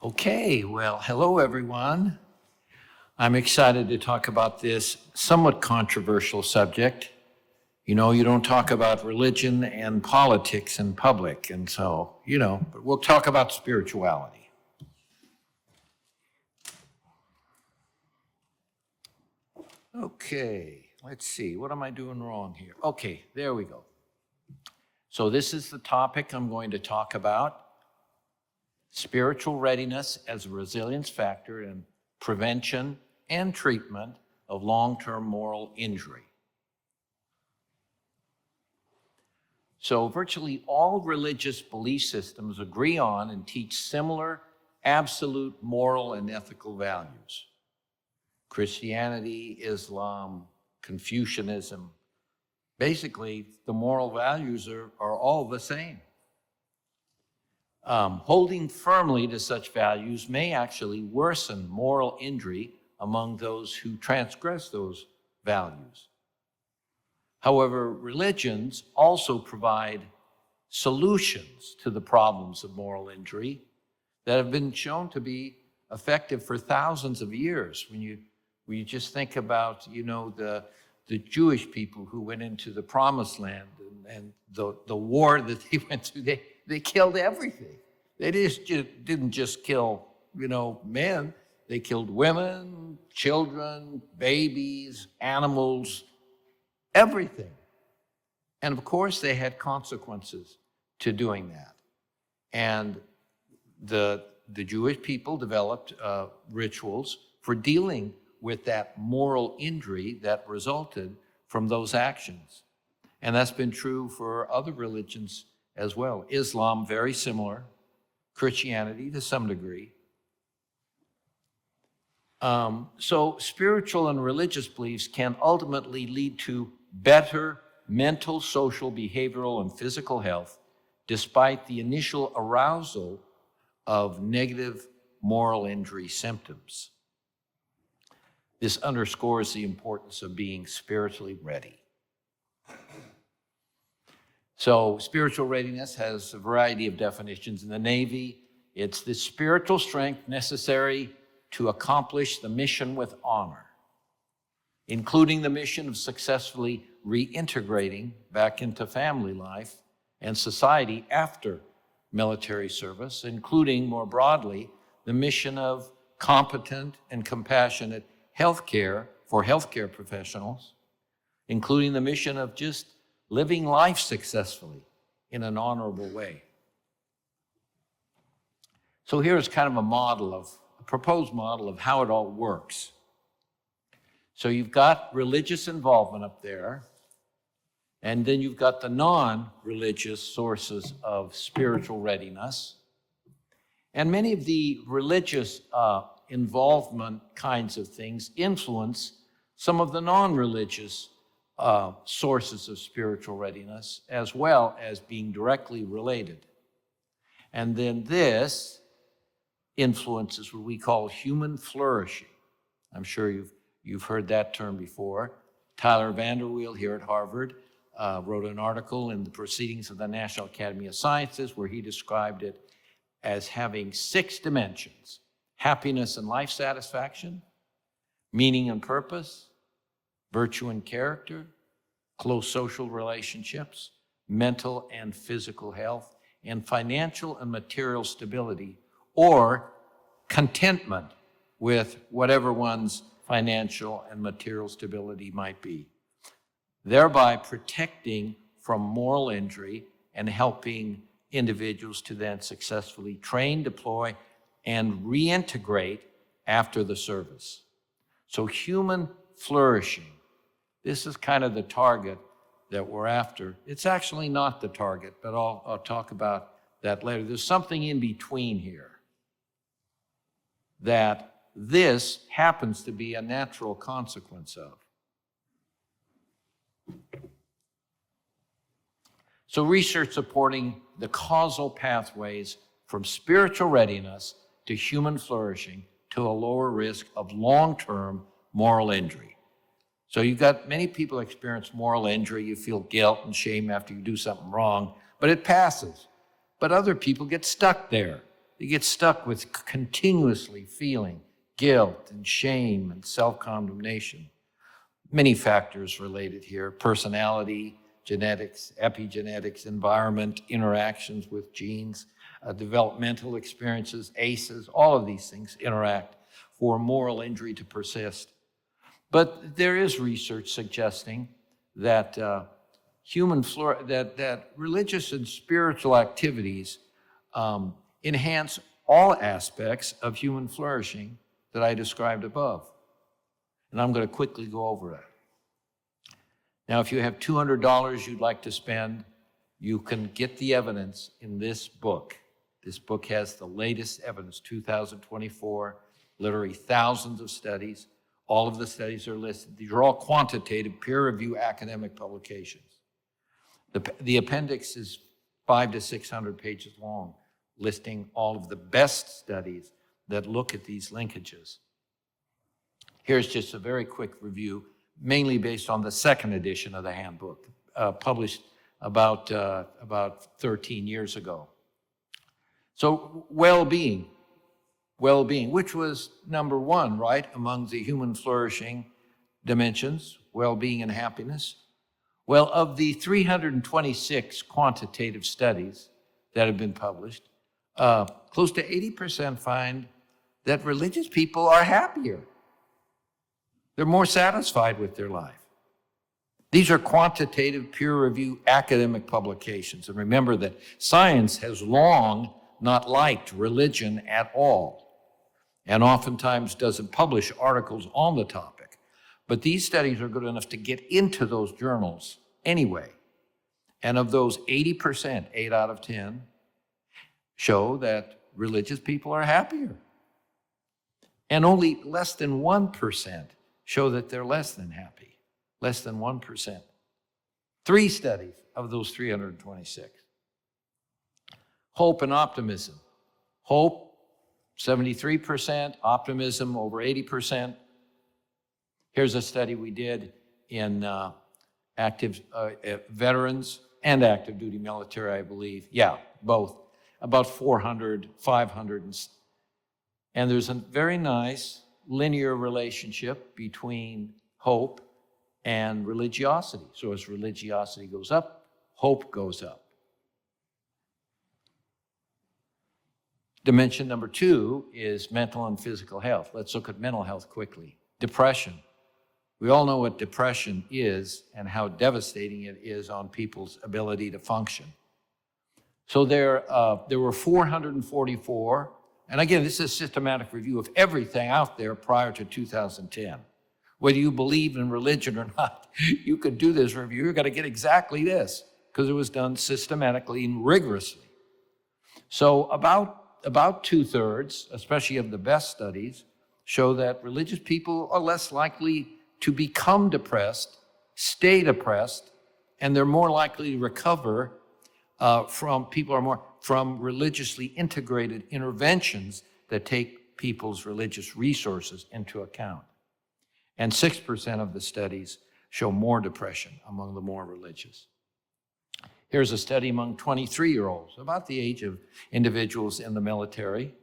Okay, well, hello everyone. I'm excited to talk about this somewhat controversial subject. You know, you don't talk about religion and politics in public, and so, but we'll talk about spirituality. Okay, let's see, what am I doing wrong here? Okay, there we go. So this is the topic I'm going to talk about. Spiritual readiness as a resilience factor in prevention and treatment of long-term moral injury. So virtually all religious belief systems agree on and teach similar absolute moral and ethical values. Christianity, Islam, Confucianism, basically the moral values are all the same. Holding firmly to such values may actually worsen moral injury among those who transgress those values. However, religions also provide solutions to the problems of moral injury that have been shown to be effective for thousands of years. When you just think about, the Jewish people who went into the Promised Land and the war that they went through, they killed everything. They didn't just kill, men. They killed women, children, babies, animals, everything. And of course, they had consequences to doing that. And the Jewish people developed rituals for dealing with that moral injury that resulted from those actions. And that's been true for other religions as well. Islam, very similar. Christianity, to some degree. So spiritual and religious beliefs can ultimately lead to better mental, social, behavioral, and physical health, despite the initial arousal of negative moral injury symptoms. This underscores the importance of being spiritually ready. So spiritual readiness has a variety of definitions. In the Navy, it's the spiritual strength necessary to accomplish the mission with honor, including the mission of successfully reintegrating back into family life and society after military service, including more broadly the mission of competent and compassionate healthcare for healthcare professionals, including the mission of just living life successfully in an honorable way. So here's kind of a proposed model of how it all works. So you've got religious involvement up there, and then you've got the non-religious sources of spiritual readiness. And many of the religious involvement kinds of things influence some of the non-religious sources of spiritual readiness, as well as being directly related. And then this influences what we call human flourishing. I'm sure you've heard that term before. Tyler Vanderweel here at Harvard wrote an article in the Proceedings of the National Academy of Sciences where he described it as having 6 dimensions: happiness and life satisfaction, meaning and purpose, virtue and character, close social relationships, mental and physical health, and financial and material stability, or contentment with whatever one's financial and material stability might be, thereby protecting from moral injury and helping individuals to then successfully train, deploy, and reintegrate after the service. So human flourishing, this is kind of the target that we're after. It's actually not the target, but I'll talk about that later. There's something in between here that this happens to be a natural consequence of. So research supporting the causal pathways from spiritual readiness to human flourishing to a lower risk of long-term moral injury. So you've got many people experience moral injury. You feel guilt and shame after you do something wrong, but it passes. But other people get stuck there They get stuck with continuously feeling guilt and shame and self-condemnation. Many factors related here: personality, genetics, epigenetics, environment, interactions with genes, developmental experiences, ACEs, all of these things interact for moral injury to persist. But there is research suggesting that that religious and spiritual activities enhance all aspects of human flourishing that I described above. And I'm going to quickly go over that. Now, if you have $200 you'd like to spend, you can get the evidence in this book. This book has the latest evidence, 2024, literally thousands of studies. All of the studies are listed. These are all quantitative, peer-reviewed academic publications. The appendix is 500 to 600 pages long, listing all of the best studies that look at these linkages. Here's just a very quick review, mainly based on the second edition of the handbook, published about 13 years ago. So well-being, which was number one, right, among the human flourishing dimensions, well-being and happiness. Well, of the 326 quantitative studies that have been published, close to 80% find that religious people are happier. They're more satisfied with their life. These are quantitative, peer-reviewed academic publications. And remember that science has long not liked religion at all, and oftentimes doesn't publish articles on the topic. But these studies are good enough to get into those journals anyway. And of those 80%, 8 out of 10, show that religious people are happier. And only less than 1% show that they're less than happy, less than 1%. 3 studies of those 326. Hope and optimism. Hope, 73%, optimism over 80%. Here's a study we did in active veterans and active duty military, I believe. Yeah, both. About 400, 500. And there's a very nice linear relationship between hope and religiosity. So as religiosity goes up, hope goes up. Dimension number 2 is mental and physical health. Let's look at mental health quickly. Depression. We all know what depression is and how devastating it is on people's ability to function. So there were 444, and again, this is a systematic review of everything out there prior to 2010. Whether you believe in religion or not, you could do this review. You're going to get exactly this, because it was done systematically and rigorously. So about 2/3, especially of the best studies, show that religious people are less likely to become depressed, stay depressed, and they're more likely to recover from religiously integrated interventions that take people's religious resources into account. And 6% of the studies show more depression among the more religious. Here's a study among 23-year-olds, about the age of individuals in the military,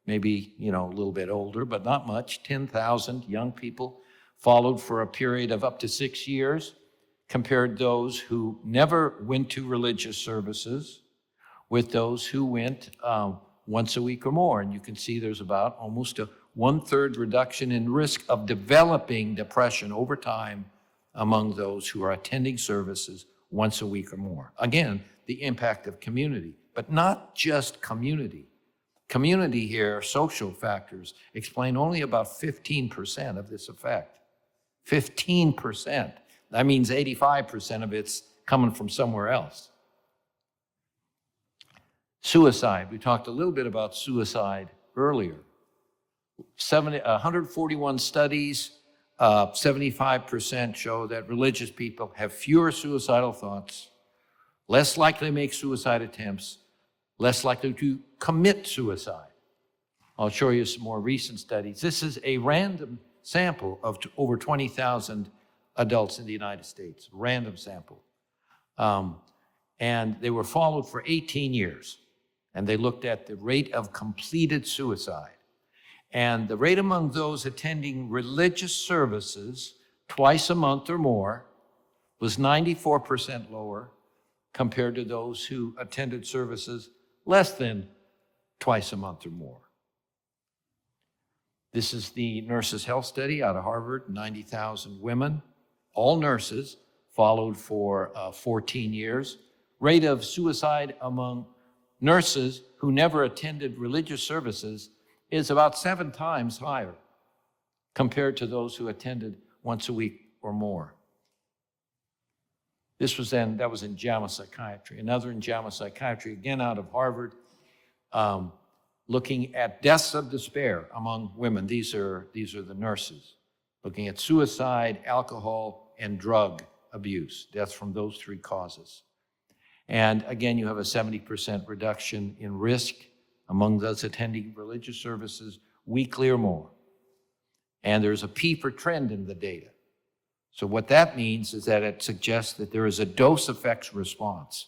maybe, a little bit older, but not much. 10,000 young people followed for a period of up to 6 years, compared those who never went to religious services with those who went once a week or more. And you can see there's about almost a 1/3 reduction in risk of developing depression over time among those who are attending services once a week or more. Again, the impact of community, but not just community. Community here, social factors, explain only about 15% of this effect. 15%. That means 85% of it's coming from somewhere else. Suicide. We talked a little bit about suicide earlier. 141 studies, 75% show that religious people have fewer suicidal thoughts, less likely to make suicide attempts, less likely to commit suicide. I'll show you some more recent studies. This is a random sample of over 20,000 adults in the United States, random sample. And they were followed for 18 years. And they looked at the rate of completed suicide. And the rate among those attending religious services twice a month or more was 94% lower compared to those who attended services less than twice a month or more. This is the Nurses' Health Study out of Harvard, 90,000 women, all nurses, followed for 14 years. Rate of suicide among nurses who never attended religious services is about 7 times higher compared to those who attended once a week or more. That was in JAMA Psychiatry. Another in JAMA Psychiatry, again out of Harvard, looking at deaths of despair among women. These are the nurses, looking at suicide, alcohol, and drug abuse, deaths from those 3 causes. And again, you have a 70% reduction in risk among those attending religious services weekly or more. And there's a P for trend in the data. So what that means is that it suggests that there is a dose effect response,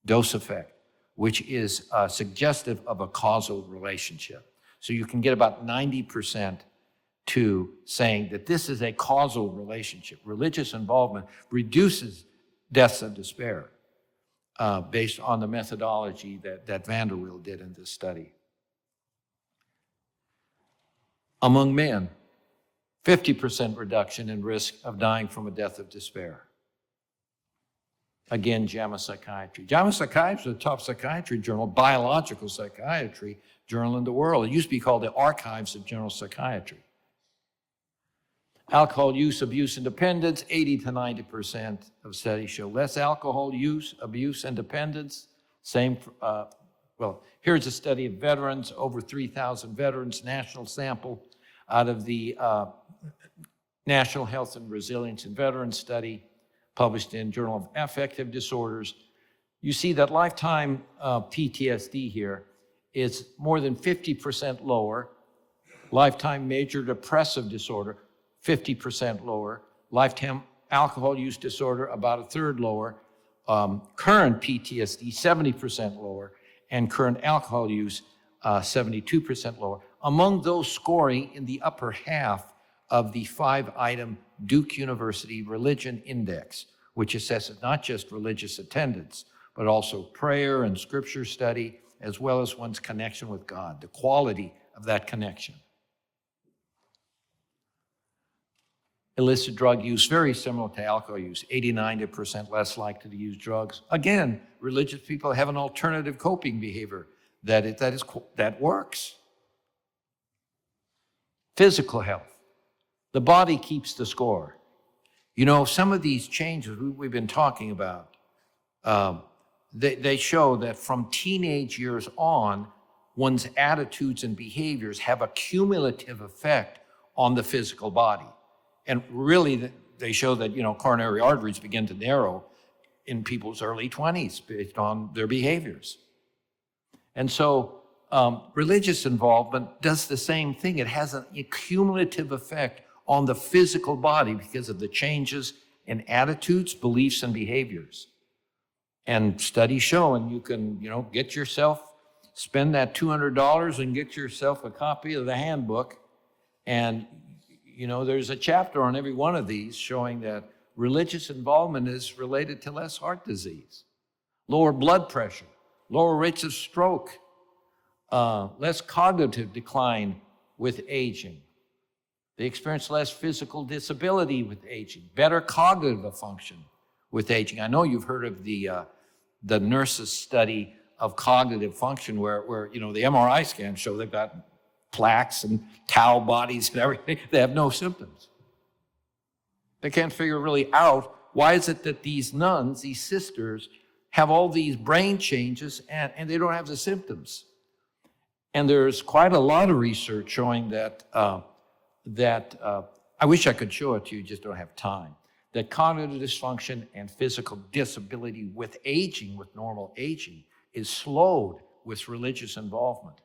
dose effect, which is suggestive of a causal relationship. So you can get about 90% to saying that this is a causal relationship. Religious involvement reduces deaths of despair based on the methodology that Vanderwill did in this study. Among men, 50% reduction in risk of dying from a death of despair. Again, JAMA Psychiatry. JAMA Psychiatry is the top psychiatry journal, biological psychiatry journal in the world. It used to be called the Archives of General Psychiatry. Alcohol use, abuse, and dependence, 80 to 90% of studies show less alcohol use, abuse, and dependence. Here's a study of veterans, over 3,000 veterans, national sample out of the National Health and Resilience in Veterans Study, published in Journal of Affective Disorders. You see that lifetime PTSD here is more than 50% lower. Lifetime major depressive disorder, 50% lower. Lifetime alcohol use disorder, about 1/3 lower. Current PTSD, 70% lower. And current alcohol use, 72% lower. Among those scoring in the upper half of the 5-item Duke University Religion Index, which assesses not just religious attendance, but also prayer and scripture study, as well as one's connection with God, the quality of that connection. Illicit drug use, very similar to alcohol use, 80-90% less likely to use drugs. Again, religious people have an alternative coping behavior that works. Physical health. The body keeps the score. You know, some of these changes we've been talking about, they show that from teenage years on, one's attitudes and behaviors have a cumulative effect on the physical body. And really, they show that, coronary arteries begin to narrow in people's early 20s based on their behaviors. And so religious involvement does the same thing. It has a cumulative effect on the physical body because of the changes in attitudes, beliefs, and behaviors. And studies show, and you can, spend that $200 and get yourself a copy of the handbook. And, there's a chapter on every one of these showing that religious involvement is related to less heart disease, lower blood pressure, lower rates of stroke, less cognitive decline with aging. They experience less physical disability with aging, better cognitive function with aging. I know you've heard of the nurses' study of cognitive function where the MRI scans show they've got plaques and tau bodies and everything. They have no symptoms. They can't figure really out why is it that these nuns, these sisters, have all these brain changes and they don't have the symptoms. And there's quite a lot of research showing that I wish I could show it to you, just don't have time, that cognitive dysfunction and physical disability with aging, with normal aging, is slowed with religious involvement.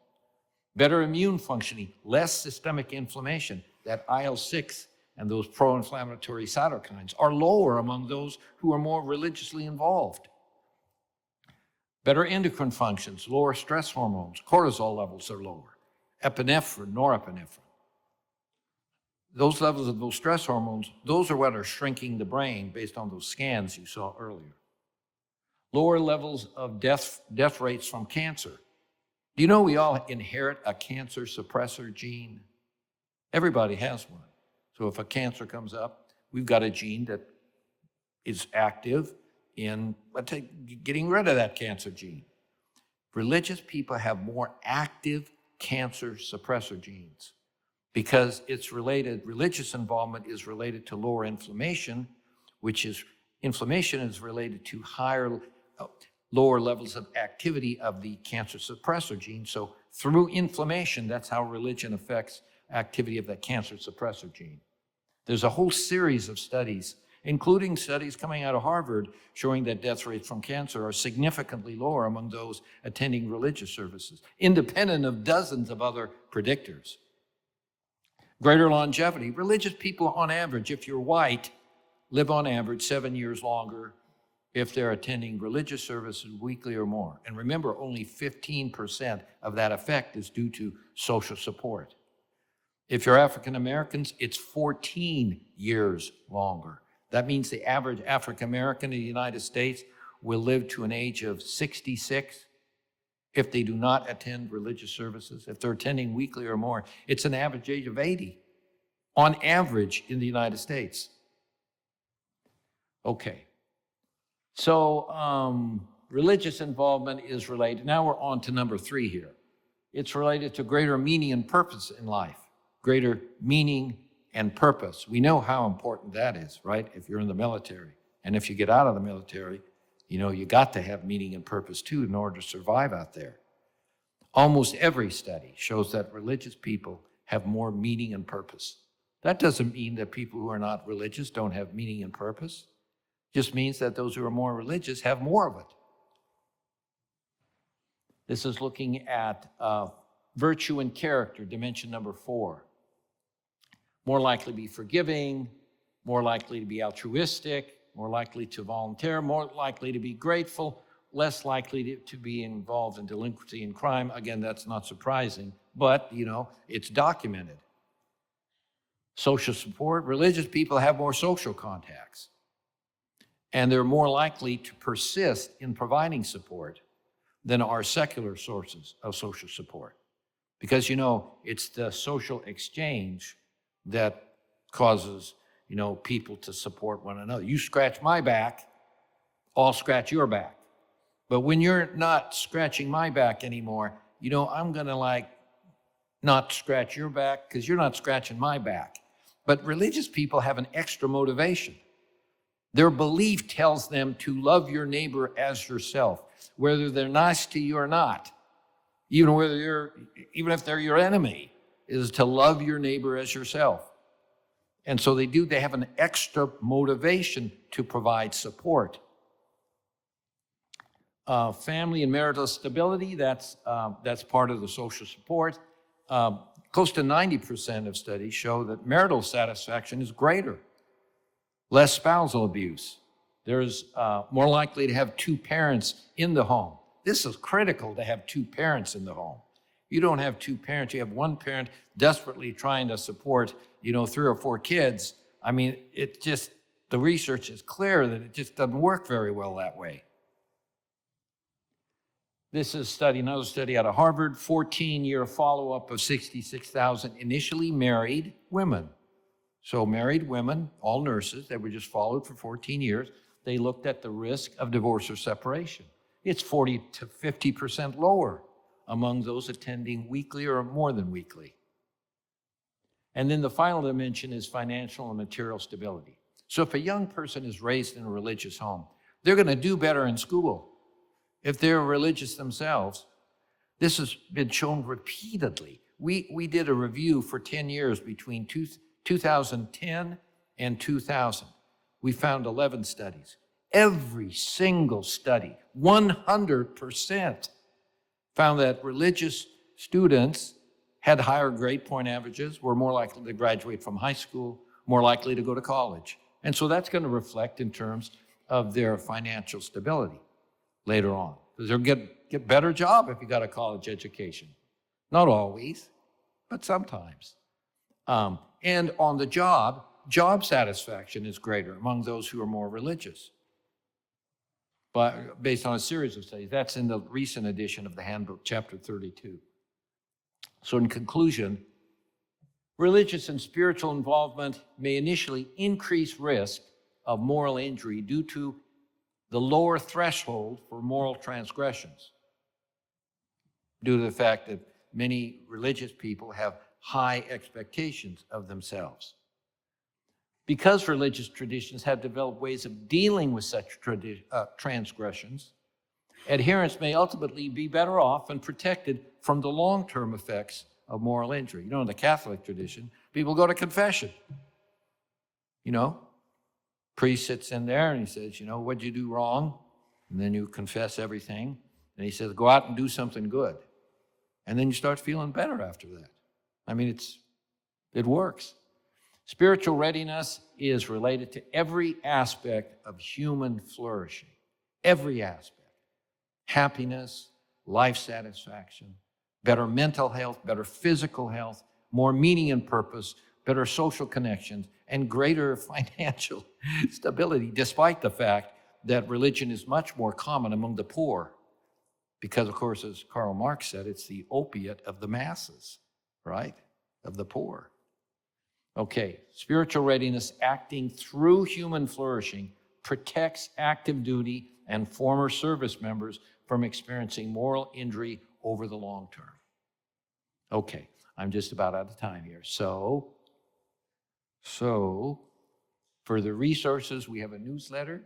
Better immune functioning, less systemic inflammation, that IL-6 and those pro-inflammatory cytokines are lower among those who are more religiously involved. Better endocrine functions, lower stress hormones, cortisol levels are lower, epinephrine, norepinephrine. Those levels of those stress hormones, those are what are shrinking the brain based on those scans you saw earlier. Lower levels of death rates from cancer. Do you know we all inherit a cancer suppressor gene? Everybody has one. So if a cancer comes up, we've got a gene that is active in getting rid of that cancer gene. Religious people have more active cancer suppressor genes because it's related, religious involvement is related to lower inflammation, inflammation is related to lower levels of activity of the cancer suppressor gene. So through inflammation, that's how religion affects activity of that cancer suppressor gene. There's a whole series of studies, including studies coming out of Harvard, showing that death rates from cancer are significantly lower among those attending religious services, independent of dozens of other predictors. Greater longevity. Religious people, on average, if you're white, live on average 7 years longer if they're attending religious services weekly or more. And remember, only 15% of that effect is due to social support. If you're African Americans, it's 14 years longer. That means the average African American in the United States will live to an age of 66 if they do not attend religious services. If they're attending weekly or more, it's an average age of 80 on average in the United States. Okay. So religious involvement is related. Now we're on to number 3 here. It's related to greater meaning and purpose in life. Greater meaning and purpose. We know how important that is, right? If you're in the military. And if you get out of the military, you got to have meaning and purpose too in order to survive out there. Almost every study shows that religious people have more meaning and purpose. That doesn't mean that people who are not religious don't have meaning and purpose. Just means that those who are more religious have more of it. This is looking at virtue and character, dimension number 4. More likely to be forgiving, more likely to be altruistic, more likely to volunteer, more likely to be grateful, less likely to be involved in delinquency and crime. Again, that's not surprising, but it's documented. Social support, religious people have more social contacts. And they're more likely to persist in providing support than are secular sources of social support. Because, it's the social exchange that causes, people to support one another. You scratch my back, I'll scratch your back. But when you're not scratching my back anymore, I'm gonna not scratch your back because you're not scratching my back. But religious people have an extra motivation. Their belief tells them to love your neighbor as yourself, whether they're nice to you or not, even if they're your enemy, is to love your neighbor as yourself. And so they have an extra motivation to provide support. Family and marital stability, that's part of the social support. Close to 90% of studies show that marital satisfaction is greater. Less spousal abuse. There's more likely to have 2 parents in the home. This is critical to have 2 parents in the home. You don't have 2 parents, you have 1 parent desperately trying to support, 3 or 4 kids. I mean, the research is clear that it just doesn't work very well that way. This is another study out of Harvard, 14-year follow-up of 66,000 initially married women. So married women, all nurses, that were just followed for 14 years, they looked at the risk of divorce or separation. It's 40 to 50% lower among those attending weekly or more than weekly. And then the final dimension is financial and material stability. So if a young person is raised in a religious home, they're going to do better in school. If they're religious themselves, this has been shown repeatedly. We did a review for 10 years between 2010 and 2000. We found 11 studies. Every single study, 100%, found that religious students had higher grade point averages, were more likely to graduate from high school, more likely to go to college. And so that's going to reflect in terms of their financial stability later on. because they'll get better job if you got a college education. Not always, but sometimes. And on the job satisfaction is greater among those who are more religious. But based on a series of studies, that's in the recent edition of the handbook, chapter 32. So in conclusion, religious and spiritual involvement may initially increase risk of moral injury due to the lower threshold for moral transgressions, due to the fact that many religious people have high expectations of themselves. Because religious traditions have developed ways of dealing with such transgressions, adherents may ultimately be better off and protected from the long-term effects of moral injury. You know, in the Catholic tradition, people go to confession. You know, priest sits in there and he says, you know, what'd you do wrong? And then you confess everything. And he says, go out and do something good. And then you start feeling better after that. I mean, it works. Spiritual readiness is related to every aspect of human flourishing. Every aspect. Happiness, life satisfaction, better mental health, better physical health, more meaning and purpose, better social connections, and greater financial stability, despite the fact that religion is much more common among the poor. Because, of course, as Karl Marx said, it's the opiate of the masses, right? Of the poor. Okay, spiritual readiness acting through human flourishing protects active duty and former service members from experiencing moral injury over the long term. Okay, I'm just about out of time here. So for the resources, we have a newsletter.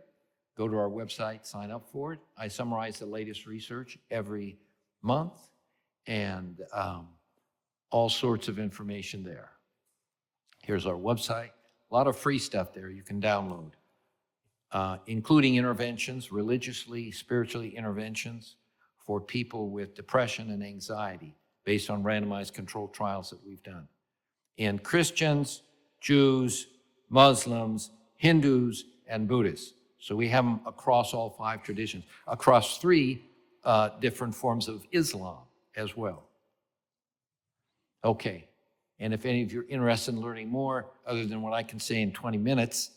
Go to our website, sign up for it. I summarize the latest research every month and all sorts of information there. Here's our website. A lot of free stuff there you can download, including interventions, religiously, spiritually interventions for people with depression and anxiety based on randomized controlled trials that we've done. In Christians, Jews, Muslims, Hindus, and Buddhists. So we have them across all 5 traditions, across 3 different forms of Islam as well. Okay, and if any of you are interested in learning more, other than what I can say in 20 minutes,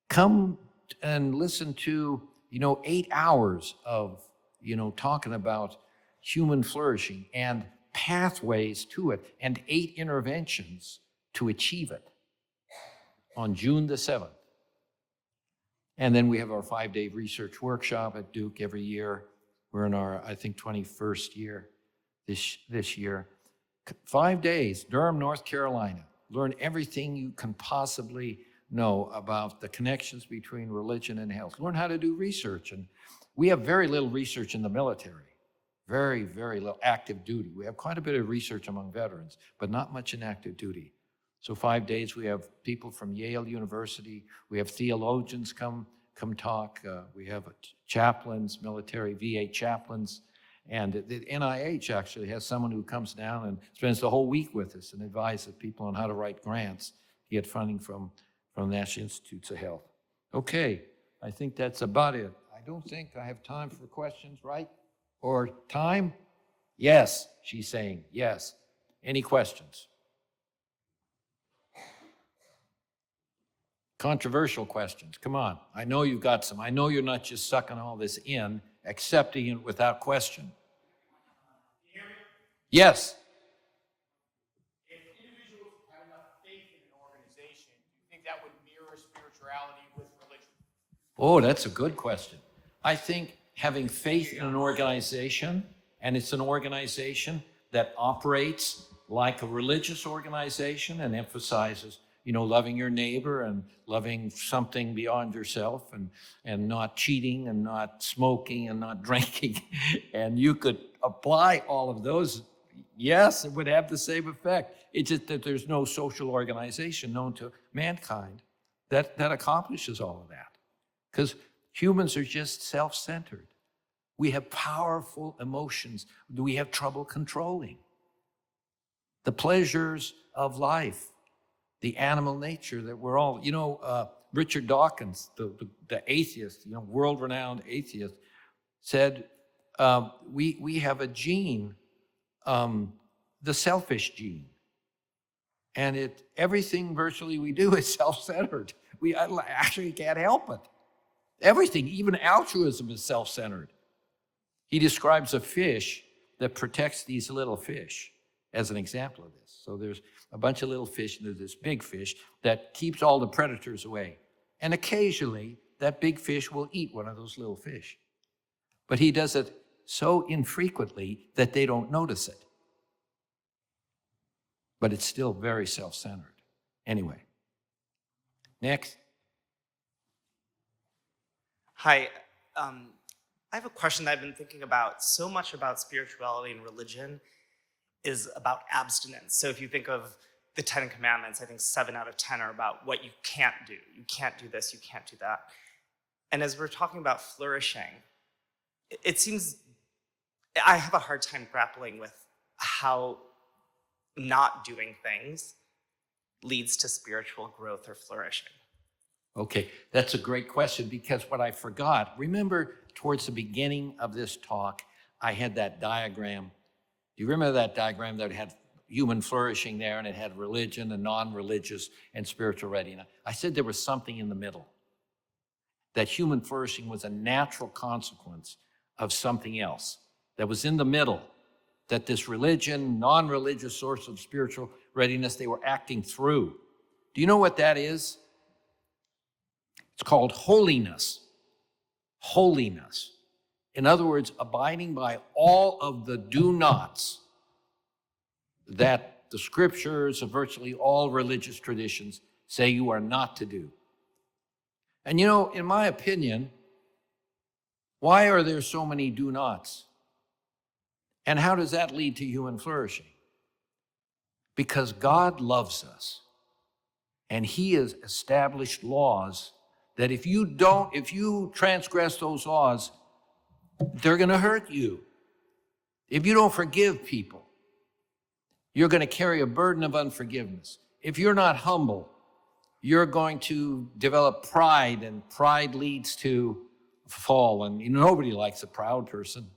come and listen to, 8 hours of, talking about human flourishing and pathways to it, and 8 interventions to achieve it on June the 7th. And then we have our 5-day research workshop at Duke every year. We're in our, I think, 21st year this year. 5 days, Durham, North Carolina. Learn everything you can possibly know about the connections between religion and health. Learn how to do research. And we have very little research in the military. Very, very little active duty. We have quite a bit of research among veterans, but not much in active duty. So 5 days, we have people from Yale University. We have theologians come talk. We have chaplains, military VA chaplains. And the NIH actually has someone who comes down and spends the whole week with us and advises people on how to write grants to get funding from National Institutes of Health. Okay, I think that's about it. I don't think I have time for questions, right? Or time? Yes, she's saying yes. Any questions? Controversial questions, come on. I know you've got some. I know you're not just sucking all this in, accepting it without question. Yes? If individuals have enough faith in an organization, do you think that would mirror spirituality with religion? Oh, that's a good question. I think having faith in an organization, and it's an organization that operates like a religious organization and emphasizes loving your neighbor and loving something beyond yourself and not cheating and not smoking and not drinking. And you could apply all of those. Yes, it would have the same effect. It's just that there's no social organization known to mankind that accomplishes all of that. Because humans are just self-centered. We have powerful emotions that we have trouble controlling. The pleasures of life, the animal nature that we're all, Richard Dawkins, the atheist, world-renowned atheist, said we have a gene, the selfish gene. And everything virtually we do is self-centered. We actually can't help it. Everything, even altruism, is self-centered. He describes a fish that protects these little fish as an example of this. So there's a bunch of little fish, and there's this big fish that keeps all the predators away. And occasionally, that big fish will eat one of those little fish. But he does it so infrequently that they don't notice it. But it's still very self-centered. Anyway, next. Hi. I have a question that I've been thinking about. So much about spirituality and religion is about abstinence. So if you think of the 10 Commandments, I think 7 out of 10 are about what you can't do. You can't do this, you can't do that. And as we're talking about flourishing, it seems I have a hard time grappling with how not doing things leads to spiritual growth or flourishing. Okay, that's a great question, because what I forgot, remember towards the beginning of this talk, I had that diagram. Do you remember that diagram that had human flourishing there, and it had religion and non-religious and spiritual readiness? I said there was something in the middle, that human flourishing was a natural consequence of something else that was in the middle, that this religion, non-religious source of spiritual readiness, they were acting through. Do you know what that is? It's called holiness. Holiness. In other words, abiding by all of the do-nots that the scriptures of virtually all religious traditions say you are not to do. And you know, in my opinion, why are there so many do-nots? And how does that lead to human flourishing? Because God loves us, and He has established laws that if you transgress those laws, they're going to hurt you. If you don't forgive people, you're going to carry a burden of unforgiveness. If you're not humble, you're going to develop pride, and pride leads to fall, and nobody likes a proud person.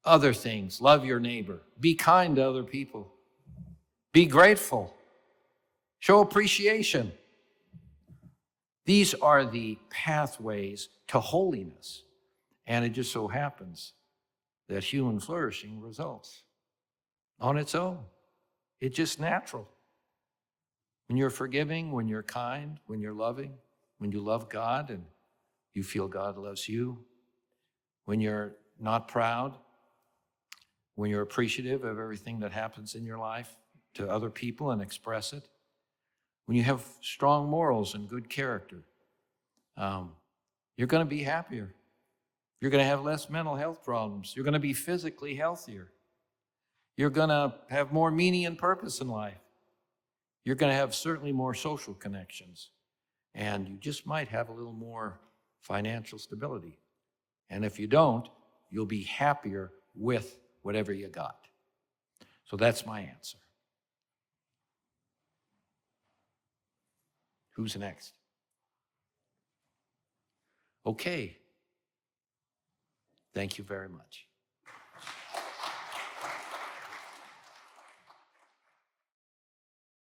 Other things, love your neighbor, be kind to other people, be grateful, show appreciation. These are the pathways to holiness. And it just so happens that human flourishing results on its own. It's just natural. When you're forgiving, when you're kind, when you're loving, when you love God and you feel God loves you, when you're not proud, when you're appreciative of everything that happens in your life to other people and express it, when you have strong morals and good character, you're going to be happier. You're going to have less mental health problems. You're going to be physically healthier. You're going to have more meaning and purpose in life. You're going to have certainly more social connections. And you just might have a little more financial stability. And if you don't, you'll be happier with whatever you got. So that's my answer. Who's next? Okay. Thank you very much.